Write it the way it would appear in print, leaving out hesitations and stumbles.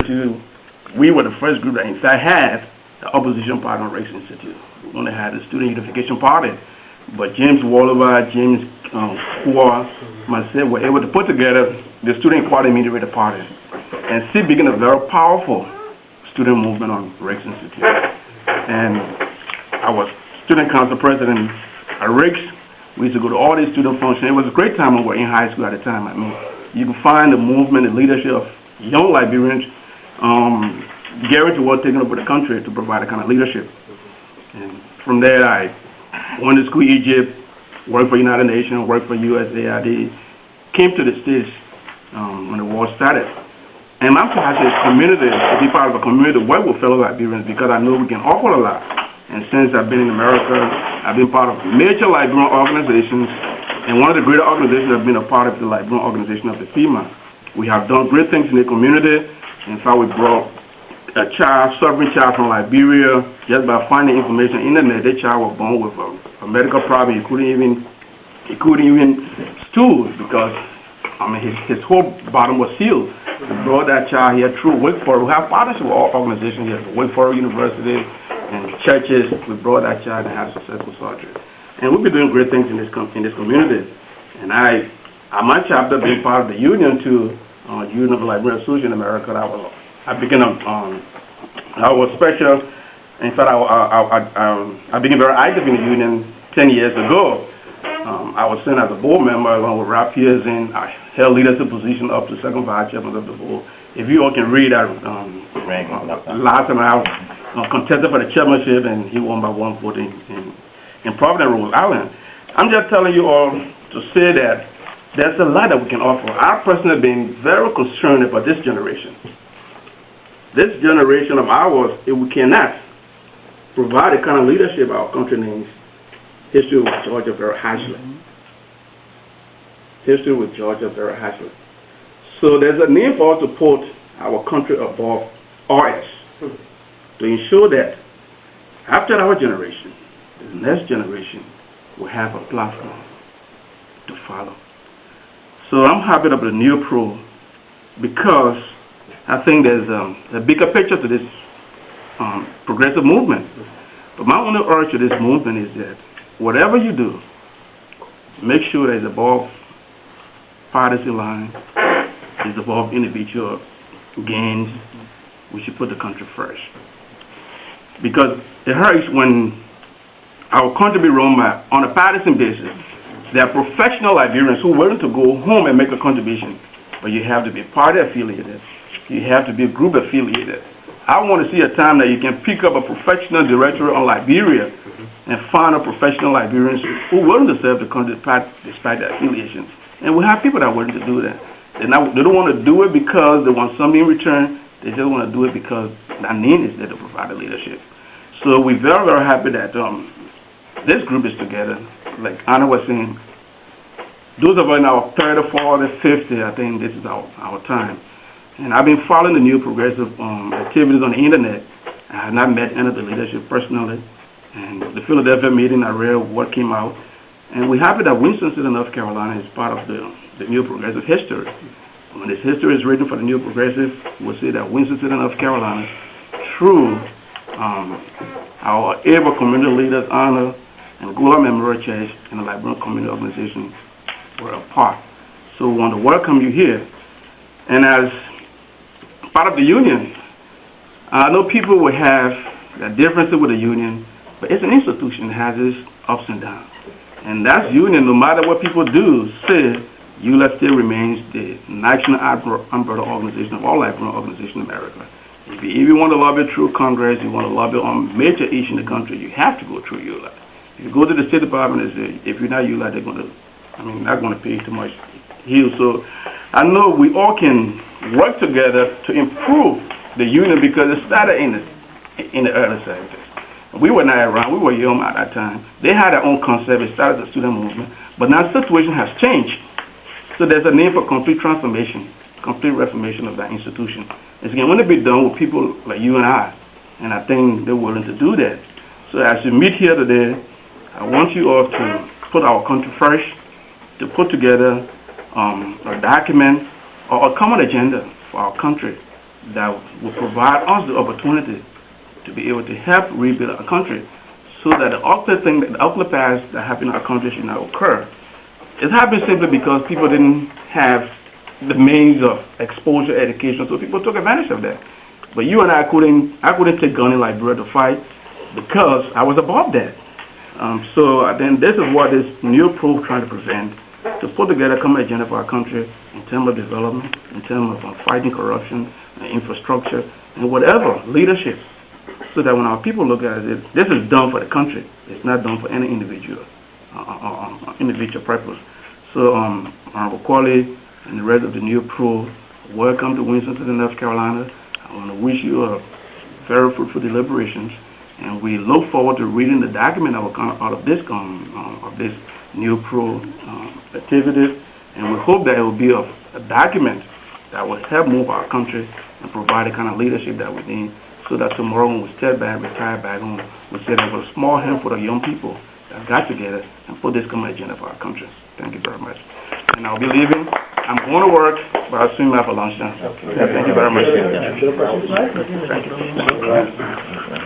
Institute, we were the first group that in fact had the opposition party on Race Institute. We only had the Student Unification Party. But James Wallowa, James Kua, myself were able to put together the Student Equality Mediator Party and see begin a very powerful student movement on Race Institute. And I was student council president at Rick's. We used to go to all these student functions. It was a great time when we were in high school at the time. I mean, you can find the movement and leadership of young Liberians gearing toward taking over the country to provide a kind of leadership. And from there, I went to school in Egypt, worked for United Nations, worked for USAID, came to the States when the war started. And I'm passionate community, to be part of a community, work with fellow Liberians because I know we can offer a lot. And since I've been in America, I've been part of major Liberian organizations, and one of the greater organizations I've been a part of the Liberian organization of the FEMA. We have done great things in the community. In fact, we brought a child, suffering child from Liberia, just by finding information on the internet. That child was born with a medical problem. He couldn't even stool because I mean his whole bottom was healed. We brought that child here through Wake Forest. We have partnership with all organizations here, Wake Forest University and churches. We brought that child and had successful surgery. And we've been doing great things in this community. And my chapter being part of the union too, Union of Liberian Association in America. I was special. In fact, I became very active in the union 10 years ago. I was sent as a board member along with Rap Pierce, and I held leadership position up to second vice chairman of the board. If you all can read, last time I contested for the chairmanship, and he won by 1 vote in Providence, Rhode Island. I'm just telling you all to say that there's a lot that we can offer. I personally have been very concerned about this generation. This generation of ours, if we cannot provide the kind of leadership our country needs, history with Georgia very harshly. History with Georgia very harshly. So there's a need for us to put our country above ours to ensure that after our generation, the next generation will have a platform to follow. So I'm happy about the new pro because I think there's a bigger picture to this progressive movement. But my only urge to this movement is that whatever you do, make sure that it's above partisan line, it's above individual gains. We should put the country first. Because it hurts when our country be run by, on a partisan basis. There are professional Liberians who are willing to go home and make a contribution, but you have to be party affiliated. You have to be group affiliated. I want to see a time that you can pick up a professional directory on Liberia and find a professional Liberians who are willing to serve the country despite their affiliations. And we have people that are willing to do that. They don't want to do it because they want something in return. They just want to do it because their need is there to provide the leadership. So we're very, very happy that this group is together. Like Anna was saying, those of us in our 30, 40, 50, I think this is our time. And I've been following the new progressive activities on the internet. I have not met any of the leadership personally. And the Philadelphia meeting, I read what came out. And we're happy that Winston-Salem, North Carolina is part of the new progressive history. When this history is written for the new progressive, we'll see that Winston-Salem, North Carolina, through our able community leaders, Anna, and Gula Memorial Church, and the Liberian Community Organization were a part. So we want to welcome you here. And as part of the union, I know people will have their differences with the union, but it's an institution that has its ups and downs. And that union, no matter what people do, say, ULAA still remains the national umbrella organization of all Liberian organizations in America. If you want to lobby through Congress, you want to lobby on major issues in the country, you have to go through ULAA. If you go to the State Department and say, if you're not ULAA, they're going to, not going to pay you too much heal. So I know we all can work together to improve the union because it started in the early 70s. We were not around. We were young at that time. They had their own concept. It started the student movement. But now the situation has changed. So there's a need for complete transformation, complete reformation of that institution. It's going to be done with people like you and I. And I think they're willing to do that. So as you meet here today, I want you all to put our country first, to put together a document or a common agenda for our country that will provide us the opportunity to be able to help rebuild our country, so that the ugly past that happened in our country should not occur. It happened simply because people didn't have the means of exposure, education, so people took advantage of that. But you and I couldn't take gun in Liberia to fight because I was above that. So then this is what this new approach trying to prevent, to put together a common agenda for our country in terms of development, in terms of fighting corruption, infrastructure, and whatever, leadership, so that when our people look at it, this is done for the country. It's not done for any individual purpose. So Honorable Qualley and the rest of the new pro, welcome to Winston, North Carolina. I want to wish you a very fruitful deliberations, and we look forward to reading the document that will come out of this new pro activity, and we hope that it will be a document that will help move our country and provide the kind of leadership that we need, so that tomorrow when we step back, retire back home, we say there was a small handful of young people that got together and put this common agenda for our country. Thank you very much. And I'll be leaving. I'm going to work, but I'll soon have a lunch now. Okay. Thank you very much. Thank you.